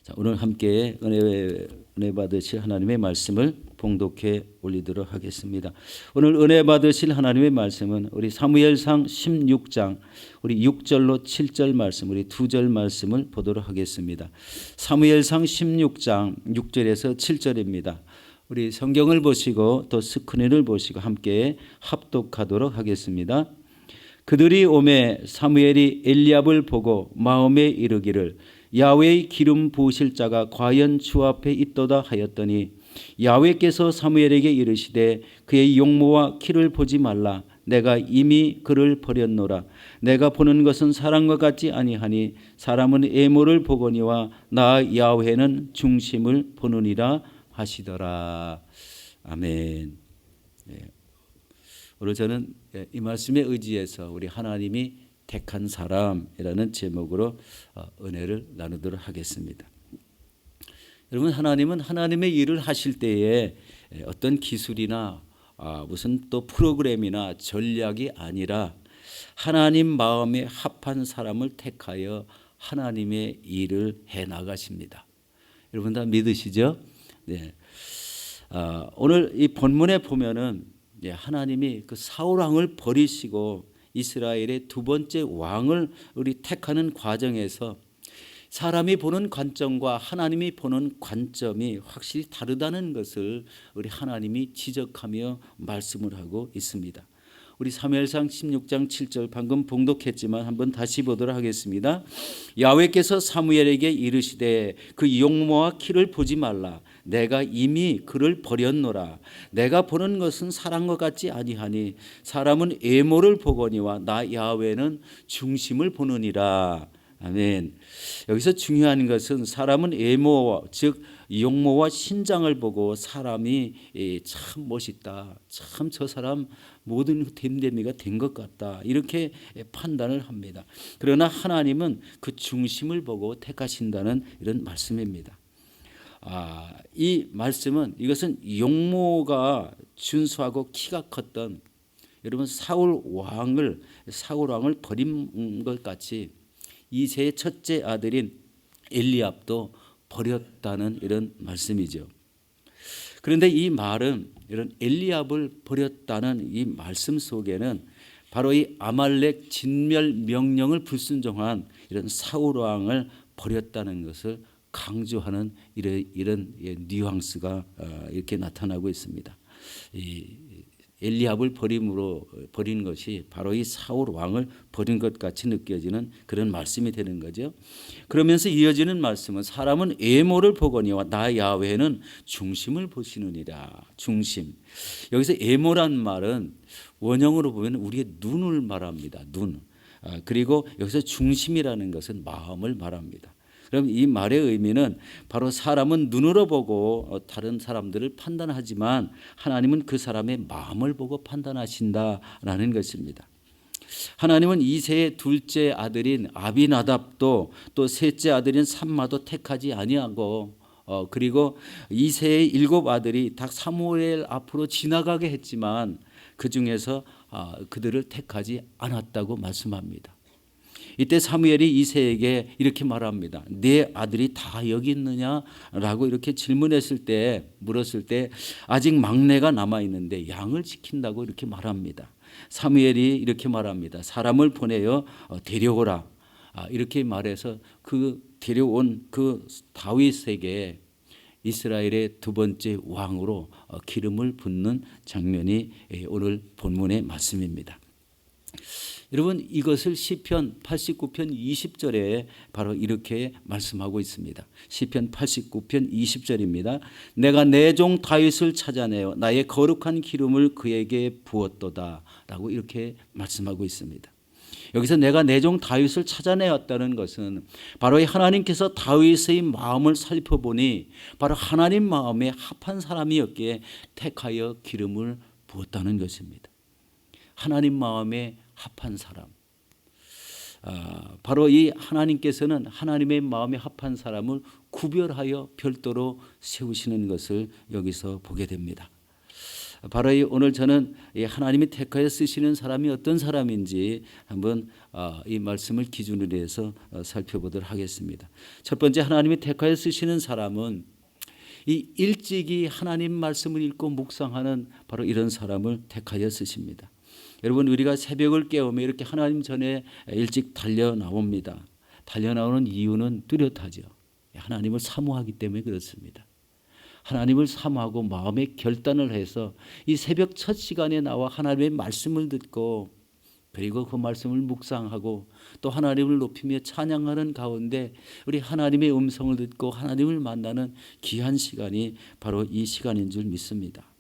자, 오늘 함께 은혜 받으실 하나님의 말씀을 봉독해 올리도록 하겠습니다. 오늘 은혜 받으실 하나님의 말씀은 우리 사무엘상 16장 우리 6절로 7절 말씀, 우리 2절 말씀을 보도록 하겠습니다. 사무엘상 16장 6절에서 7절입니다. 우리 성경을 보시고 또 스크린을 보시고 함께 합독하도록 하겠습니다. 그들이 오매 사무엘이 엘리압을 보고 마음에 이르기를 야훼의 기름 부으실 자가 과연 주 앞에 있도다 하였더니 야훼께서 사무엘에게 이르시되 그의 용모와 키를 보지 말라. 내가 이미 그를 버렸노라. 내가 보는 것은 사람과 같지 아니하니 사람은 애모를 보거니와 나 야훼는 중심을 보느니라 하시더라. 아멘. 오늘 저는 이 말씀에 의지해서 우리 하나님이 택한 사람이라는 제목으로 은혜를 나누도록 하겠습니다. 여러분, 하나님은 하나님의 일을 하실 때에 어떤 기술이나 무슨 또 프로그램이나 전략이 아니라 하나님 마음에 합한 사람을 택하여 하나님의 일을 해 나가십니다. 여러분 다 믿으시죠? 네. 오늘 이 본문에 보면은 하나님이 그 사울 왕을 버리시고 이스라엘의 두 번째 왕을 우리 택하는 과정에서 사람이 보는 관점과 하나님이 보는 관점이 확실히 다르다는 것을 우리 하나님이 지적하며 말씀을 하고 있습니다. 우리 사무엘상 16장 7절 방금 봉독했지만 한번 다시 보도록 하겠습니다. 야훼께서 사무엘에게 이르시되 그 용모와 키를 보지 말라. 내가 이미 그를 버렸노라. 내가 보는 것은 사람과 같지 아니하니 사람은 애모를 보거니와 나 야훼는 중심을 보느니라. 아멘. 여기서 중요한 것은 사람은 애모, 즉 용모와 신장을 보고 사람이 참 멋있다, 참 저 사람 모든 됨됨이가 된 것 같다, 이렇게 판단을 합니다. 그러나 하나님은 그 중심을 보고 택하신다는 이런 말씀입니다. 이 말씀은 이것은 용모가 준수하고 키가 컸던 여러분 사울 왕을 버린 것 같이 이새의 첫째 아들인 엘리압도 버렸다는 이런 말씀이죠. 그런데 이 말은 이런 엘리압을 버렸다는 이 말씀 속에는 바로 이 아말렉 진멸 명령을 불순종한 이런 사울 왕을 버렸다는 것을 강조하는 이런 뉘앙스가 이렇게 나타나고 있습니다. 엘리압을 버린 것이 바로 이 사울 왕을 버린 것 같이 느껴지는 그런 말씀이 되는 거죠. 그러면서 이어지는 말씀은 사람은 애모를 보거니와 나 야훼는 중심을 보시느니라. 중심. 여기서 애모란 말은 원형으로 보면 우리의 눈을 말합니다. 눈. 그리고 여기서 중심이라는 것은 마음을 말합니다. 그럼 이 말의 의미는 바로 사람은 눈으로 보고 다른 사람들을 판단하지만 하나님은 그 사람의 마음을 보고 판단하신다라는 것입니다. 하나님은 이새의 둘째 아들인 아비나답도 또 셋째 아들인 삼마도 택하지 아니하고 그리고 이새의 일곱 아들이 다 사무엘 앞으로 지나가게 했지만 그 중에서 그들을 택하지 않았다고 말씀합니다. 이때 사무엘이 이새에게 이렇게 말합니다. 네 아들이 다 여기 있느냐라고 이렇게 물었을 때 아직 막내가 남아 있는데 양을 지킨다고 이렇게 말합니다. 사무엘이 이렇게 말합니다. 사람을 보내어 데려오라. 이렇게 말해서 그 데려온 그 다윗에게 이스라엘의 두 번째 왕으로 기름을 붓는 장면이 오늘 본문의 말씀입니다. 여러분, 이것을 시편 89편 20절에 바로 이렇게 말씀하고 있습니다. 시편 89편 20절입니다. 내가 내 종 다윗을 찾아내어 나의 거룩한 기름을 그에게 부었도다 라고 이렇게 말씀하고 있습니다. 여기서 내가 내 종 다윗을 찾아내었다는 것은 바로 하나님께서 다윗의 마음을 살펴보니 바로 하나님 마음에 합한 사람이었기에 택하여 기름을 부었다는 것입니다. 하나님 마음에 합한 사람. 바로 이 하나님께서는 하나님의 마음에 합한 사람을 구별하여 별도로 세우시는 것을 여기서 보게 됩니다. 바로 오늘 저는 이 하나님이 택하여 쓰시는 사람이 어떤 사람인지 한번 이 말씀을 기준으로 해서 살펴보도록 하겠습니다. 첫 번째, 하나님이 택하여 쓰시는 사람은 이 일찍이 하나님 말씀을 읽고 묵상하는 바로 이런 사람을 택하여 쓰십니다. 여러분, 우리가 새벽을 깨우며 이렇게 하나님 전에 일찍 달려 나옵니다. 달려 나오는 이유는 뚜렷하죠. 하나님을 사모하기 때문에 그렇습니다. 하나님을 사모하고 마음의 결단을 해서 이 새벽 첫 시간에 나와 하나님의 말씀을 듣고 그리고 그 말씀을 묵상하고 또 하나님을 높이며 찬양하는 가운데 우리 하나님의 음성을 듣고 하나님을 만나는 귀한 시간이 바로 이 시간인 줄 믿습니다.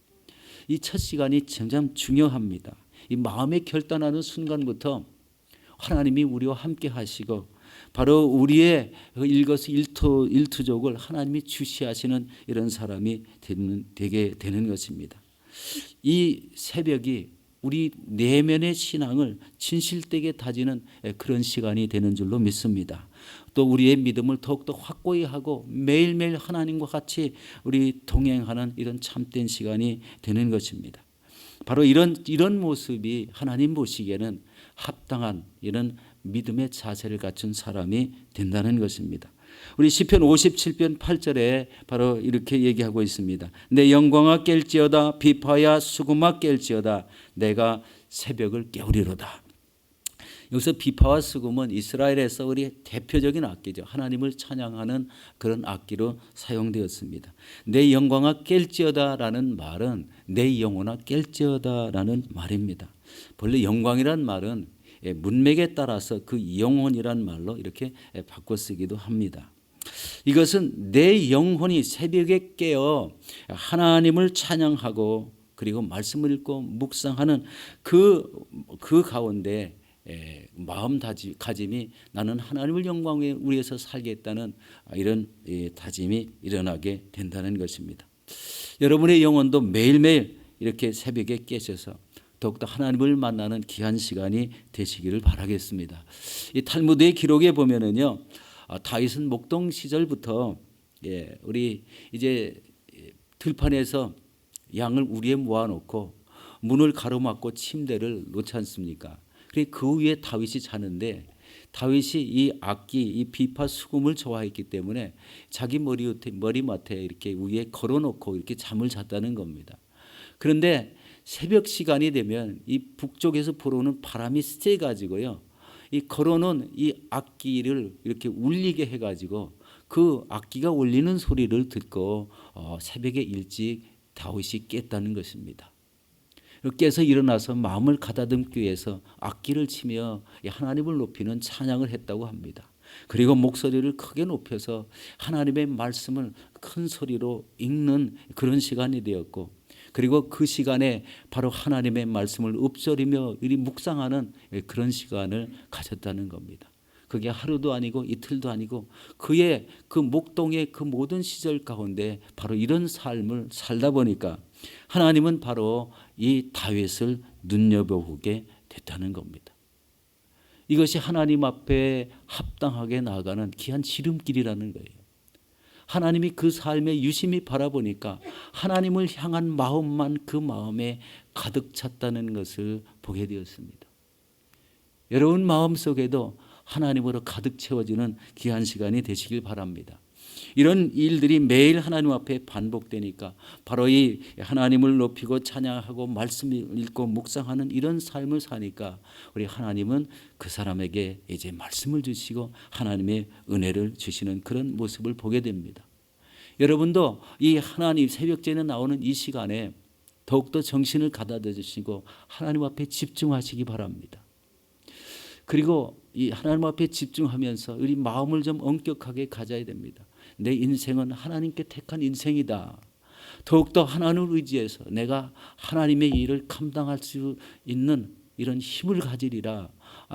이 첫 시간이 참 중요합니다. 이 마음의 결단하는 순간부터 하나님이 우리와 함께 하시고 바로 우리의 일거수일투족을 하나님이 주시하시는 이런 사람이 되게 되는 것입니다. 이 새벽이 우리 내면의 신앙을 진실되게 다지는 그런 시간이 되는 줄로 믿습니다. 또 우리의 믿음을 더욱더 확고히 하고 매일매일 하나님과 같이 우리 동행하는 이런 참된 시간이 되는 것입니다. 바로 이런 모습이 하나님 보시기에는 합당한 이런 믿음의 자세를 갖춘 사람이 된다는 것입니다. 우리 시편 57편 8절에 바로 이렇게 얘기하고 있습니다. 내 영광아 깰지어다 비파야 수금아 깰지어다 내가 새벽을 깨우리로다. 여기서 비파와 수금은 이스라엘에서 우리 대표적인 악기죠. 하나님을 찬양하는 그런 악기로 사용되었습니다. 내 영광아 깰지어다라는 말은 내 영혼아 깰지어다라는 말입니다. 본래 영광이란 말은 문맥에 따라서 그 영혼이란 말로 이렇게 바꿔 쓰기도 합니다. 이것은 내 영혼이 새벽에 깨어 하나님을 찬양하고 그리고 말씀을 읽고 묵상하는 그 가운데 마음가짐이 나는 하나님을 영광 위해서 살겠다는 이런 다짐이 일어나게 된다는 것입니다. 여러분의 영혼도 매일매일 이렇게 새벽에 깨셔서 더욱더 하나님을 만나는 귀한 시간이 되시기를 바라겠습니다. 이 탈무드의 기록에 보면은요, 다윗은 목동 시절부터 우리 이제 들판에서 양을 우리에 모아놓고 문을 가로막고 침대를 놓지 않습니까? 그 위에 다윗이 자는데 다윗이 이 악기, 이 비파 수금을 좋아했기 때문에 자기 머리맡에 이렇게 위에 걸어놓고 이렇게 잠을 잤다는 겁니다. 그런데 새벽 시간이 되면 이 북쪽에서 불어오는 바람이 세가지고요, 이 걸어놓은 이 악기를 이렇게 울리게 해가지고 그 악기가 울리는 소리를 듣고 새벽에 일찍 다윗이 깼다는 것입니다. 깨서 일어나서 마음을 가다듬기 위해서 악기를 치며 하나님을 높이는 찬양을 했다고 합니다. 그리고 목소리를 크게 높여서 하나님의 말씀을 큰 소리로 읽는 그런 시간이 되었고, 그리고 그 시간에 바로 하나님의 말씀을 읊조리며 묵상하는 그런 시간을 가졌다는 겁니다. 그게 하루도 아니고 이틀도 아니고 그의 그 목동의 그 모든 시절 가운데 바로 이런 삶을 살다 보니까 하나님은 바로 이 다윗을 눈여겨보게 됐다는 겁니다. 이것이 하나님 앞에 합당하게 나아가는 귀한 지름길이라는 거예요. 하나님이 그 삶에 유심히 바라보니까 하나님을 향한 마음만 그 마음에 가득 찼다는 것을 보게 되었습니다. 여러분 마음속에도 하나님으로 가득 채워지는 귀한 시간이 되시길 바랍니다. 이런 일들이 매일 하나님 앞에 반복되니까 바로 이 하나님을 높이고 찬양하고 말씀을 읽고 묵상하는 이런 삶을 사니까 우리 하나님은 그 사람에게 이제 말씀을 주시고 하나님의 은혜를 주시는 그런 모습을 보게 됩니다. 여러분도 이 하나님 새벽전에 나오는 이 시간에 더욱더 정신을 가다듬으시고 주시고 하나님 앞에 집중하시기 바랍니다. 그리고 이 하나님 앞에 집중하면서 우리 마음을 좀 엄격하게 가져야 됩니다. 내 인생은 하나님께 택한 인생이다. 더욱더 하나님을 의지해서 내가 하나님의 일을 감당할 수 있는 이런 힘을 가지리라.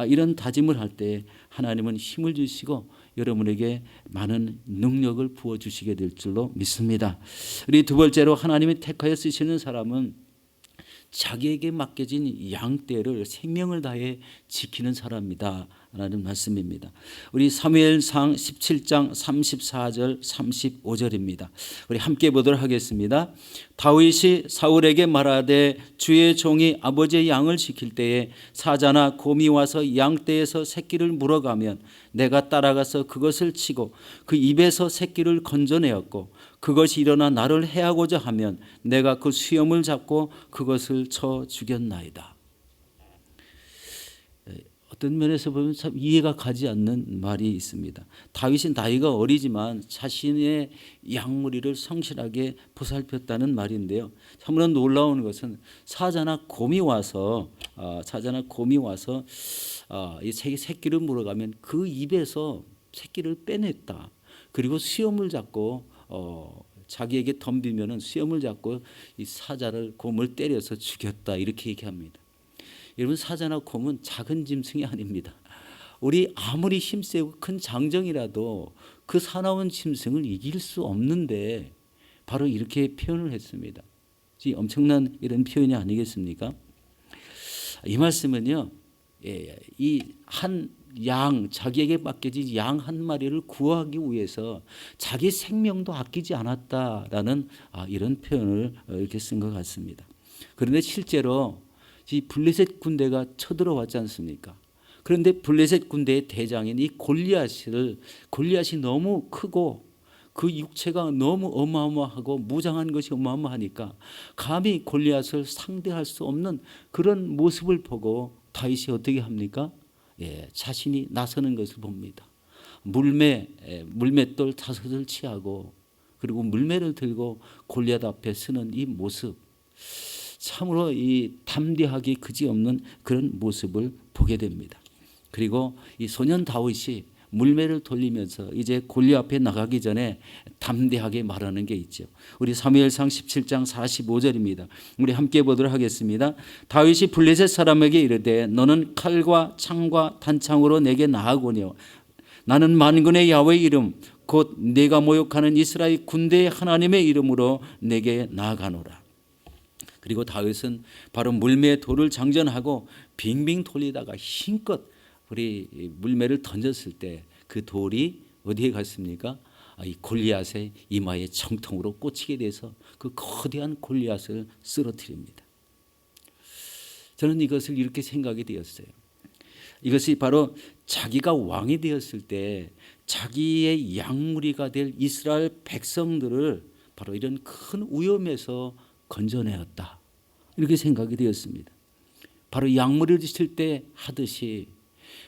이런 다짐을 할 때 하나님은 힘을 주시고 여러분에게 많은 능력을 부어주시게 될 줄로 믿습니다. 우리 두 번째로 하나님이 택하여 쓰시는 사람은 자기에게 맡겨진 양떼를 생명을 다해 지키는 사람이다 라는 말씀입니다. 우리 사무엘상 17장 34절 35절입니다. 우리 함께 보도록 하겠습니다. 다윗이 사울에게 말하되 주의 종이 아버지의 양을 지킬 때에 사자나 곰이 와서 양떼에서 새끼를 물어가면 내가 따라가서 그것을 치고 그 입에서 새끼를 건져내었고 그것이 일어나 나를 해하고자 하면 내가 그 수염을 잡고 그것을 쳐 죽였나이다. 어떤 면에서 보면 참 이해가 가지 않는 말이 있습니다. 다윗은 나이가 어리지만 자신의 양무리를 성실하게 보살폈다는 말인데요. 참으로 놀라운 것은 사자나 곰이 와서 이 새끼를 물어가면 그 입에서 새끼를 빼냈다. 그리고 수염을 잡고 자기에게 덤비면은 수염을 잡고 이 사자를 곰을 때려서 죽였다. 이렇게 얘기합니다. 여러분, 사자나 곰은 작은 짐승이 아닙니다. 우리 아무리 힘세고 큰 장정이라도 그 사나운 짐승을 이길 수 없는데 바로 이렇게 표현을 했습니다. 엄청난 이런 표현이 아니겠습니까? 이 말씀은요, 이 한 양, 자기에게 맡겨진 양 한 마리를 구하기 위해서 자기 생명도 아끼지 않았다라는 이런 표현을 이렇게 쓴 것 같습니다. 그런데 실제로 이 블레셋 군대가 쳐들어왔지 않습니까? 그런데 블레셋 군대의 대장인 이 골리앗이 너무 크고 그 육체가 너무 어마어마하고 무장한 것이 어마어마하니까 감히 골리앗을 상대할 수 없는 그런 모습을 보고 다윗이 어떻게 합니까? 자신이 나서는 것을 봅니다. 물맷돌 5을 취하고 그리고 물매를 들고 골리앗 앞에 서는 이 모습, 참으로 이 담대하기 그지없는 그런 모습을 보게 됩니다. 그리고 이 소년 다윗이 물매를 돌리면서 이제 골리앗 앞에 나가기 전에 담대하게 말하는 게 있죠. 우리 사무엘상 17장 45절입니다. 우리 함께 보도록 하겠습니다. 다윗이 블레셋 사람에게 이르되 너는 칼과 창과 단창으로 내게 나아오뇨. 나는 만군의 야훼의 이름 곧 내가 모욕하는 이스라엘 군대의 하나님의 이름으로 내게 나아가노라. 그리고 다윗은 바로 물매의 돌을 장전하고 빙빙 돌리다가 힘껏 우리 물매를 던졌을 때 그 돌이 어디에 갔습니까? 이 골리앗의 이마에 정통으로 꽂히게 돼서 그 거대한 골리앗을 쓰러뜨립니다. 저는 이것을 이렇게 생각이 되었어요. 이것이 바로 자기가 왕이 되었을 때 자기의 양무리가 될 이스라엘 백성들을 바로 이런 큰 위험에서 건져내었다. 이렇게 생각이 되었습니다. 바로 양무리를 칠 때 하듯이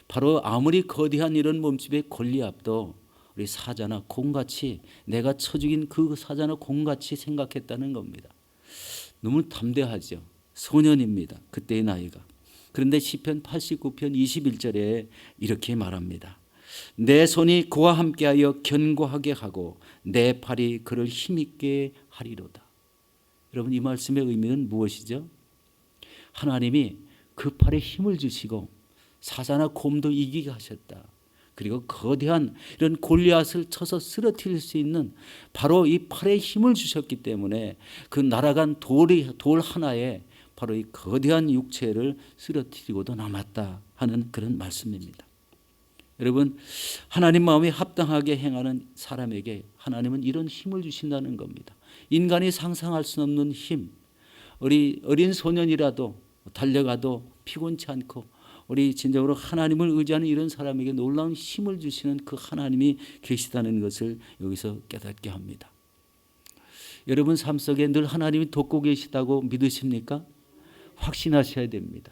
바로 아무리 거대한 이런 몸집의 골리앗도 우리 사자나 곰같이 내가 쳐 죽인 그 사자나 곰같이 생각했다는 겁니다. 너무 담대하죠. 소년입니다. 그때의 나이가. 그런데 시편 89편 21절에 이렇게 말합니다. 내 손이 그와 함께하여 견고하게 하고 내 팔이 그를 힘있게 하리로다. 여러분, 이 말씀의 의미는 무엇이죠? 하나님이 그 팔에 힘을 주시고 사자나 곰도 이기게 하셨다. 그리고 거대한 이런 골리앗을 쳐서 쓰러뜨릴 수 있는 바로 이 팔에 힘을 주셨기 때문에 그 날아간 돌 하나에 바로 이 거대한 육체를 쓰러뜨리고도 남았다 하는 그런 말씀입니다. 여러분, 하나님 마음에 합당하게 행하는 사람에게 하나님은 이런 힘을 주신다는 겁니다. 인간이 상상할 수 없는 힘, 우리 어린 소년이라도 달려가도 피곤치 않고 우리 진정으로 하나님을 의지하는 이런 사람에게 놀라운 힘을 주시는 그 하나님이 계시다는 것을 여기서 깨닫게 합니다. 여러분 삶 속에 늘 하나님이 돕고 계시다고 믿으십니까? 확신하셔야 됩니다.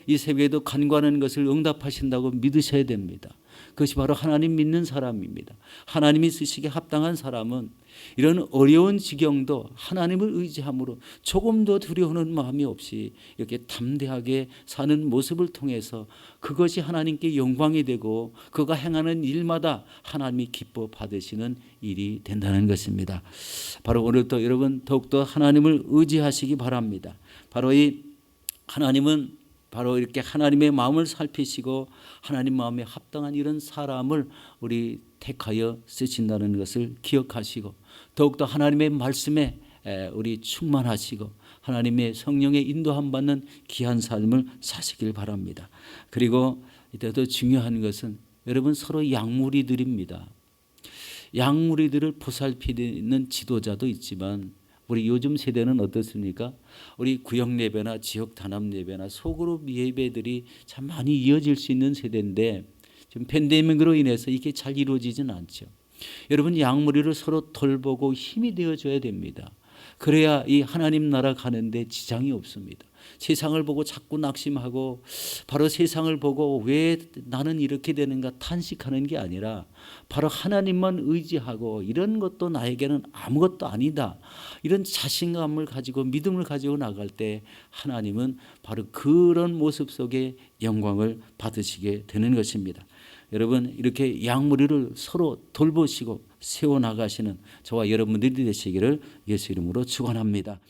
이 새벽에도 간구하는 것을 응답하신다고 믿으셔야 됩니다. 그것이 바로 하나님 믿는 사람입니다. 하나님이 쓰시기에 합당한 사람은 이런 어려운 지경도 하나님을 의지함으로 조금도 두려워하는 마음이 없이 이렇게 담대하게 사는 모습을 통해서 그것이 하나님께 영광이 되고 그가 행하는 일마다 하나님이 기뻐 받으시는 일이 된다는 것입니다. 바로 오늘도 여러분 더욱더 하나님을 의지하시기 바랍니다. 바로 이 하나님은 바로 이렇게 하나님의 마음을 살피시고 하나님 마음에 합당한 이런 사람을 우리 택하여 쓰신다는 것을 기억하시고 더욱더 하나님의 말씀에 우리 충만하시고 하나님의 성령의 인도함 받는 귀한 삶을 사시길 바랍니다. 그리고 이때 더 중요한 것은 여러분 서로 양무리들입니다. 양무리들을 보살피는 지도자도 있지만 우리 요즘 세대는 어떻습니까? 우리 구역 예배나 지역 단합 예배나 소그룹 예배들이 참 많이 이어질 수 있는 세대인데 지금 팬데믹으로 인해서 이게 잘 이루어지지는 않죠. 여러분 양무리를 서로 돌보고 힘이 되어줘야 됩니다. 그래야 이 하나님 나라 가는데 지장이 없습니다. 세상을 보고 자꾸 낙심하고 바로 세상을 보고 왜 나는 이렇게 되는가 탄식하는 게 아니라 바로 하나님만 의지하고 이런 것도 나에게는 아무것도 아니다. 이런 자신감을 가지고 믿음을 가지고 나갈 때 하나님은 바로 그런 모습 속에 영광을 받으시게 되는 것입니다. 여러분 이렇게 양무리를 서로 돌보시고 세워나가시는 저와 여러분들이 되시기를 예수 이름으로 축원합니다.